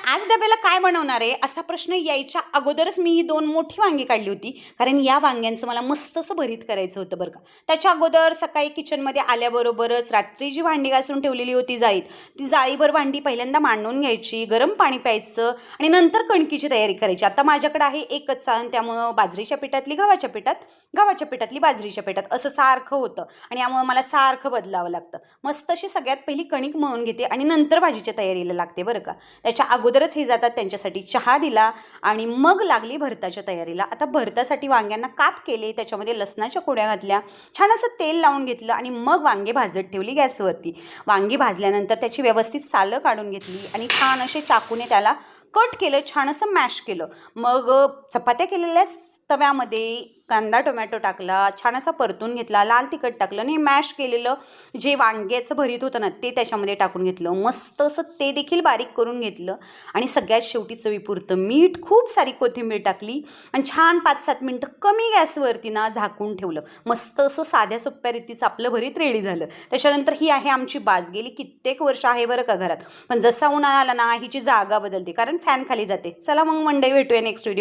आज डब्याला काय बनवणार आहे असा प्रश्न यायच्या अगोदरच मी ही 2 मोठी वांगी काढली होती. कारण या वांग्यांचं मला मस्त असं भरीत करायचं होतं बरं का. त्याच्या अगोदर सकाळी किचनमध्ये आल्याबरोबरच रात्री जी भांडी घासून ठेवलेली होती जाळीत, ती जाळीभर भांडी पहिल्यांदा मांडून घ्यायची, गरम पाणी प्यायचं आणि नंतर कणकीची तयारी करायची. आता माझ्याकडे आहे एकच चाळण, त्यामुळं बाजरीच्या पिठातली गव्हाच्या पिठात, गव्हाच्या पिठातली बाजरीच्या पिठात असं सारखं होतं आणि यामुळं मला सारखं बदलावं लागतं. मस्त अशी सगळ्यात पहिली कणिक मळून घेते आणि नंतर भाजीच्या तयारीला लागते बरं का. त्याच्या अगोदरच हे जातात, त्यांच्यासाठी चहा दिला आणि मग लागली भरताच्या तयारीला. आता भरतासाठी वांग्यांना काप केले, त्याच्यामध्ये लसणाच्या कुड्या घातल्या, छान असं तेल लावून घेतलं आणि मग वांगे भाजत ठेवली गॅसवरती. वांगी भाजल्यानंतर त्याची व्यवस्थित सालं काढून घेतली आणि छान असे चाकूने त्याला कट केलं, छान असं मॅश केलं. मग चपात्या केलेल्याच तव्यामध्ये कांदा टोमॅटो टाकला, छान असा परतून घेतला, लाल तिखट टाकलं आणि मॅश केलेलं जे वांग्याचं भरीत होतं ना ते त्याच्यामध्ये टाकून घेतलं. मस्त असं ते देखील बारीक करून घेतलं आणि सगळ्यात शेवटी चवीपुरतं मीठ, खूप सारी कोथिंबीर टाकली आणि छान 5-7 मिनटं कमी गॅसवरती ना झाकून ठेवलं. मस्त असं साध्या सोप्या रीतीचं आपलं भरीत रेडी झालं. त्याच्यानंतर ही आहे आमची बाज. गेली कित्येक वर्ष आहे बरं का घरात, पण जसा उन्हाळा आला ना हिची जागा बदलते, कारण फॅन खाली जाते. चला मग मंडळी, भेटूया नेक्स्ट व्हिडिओ.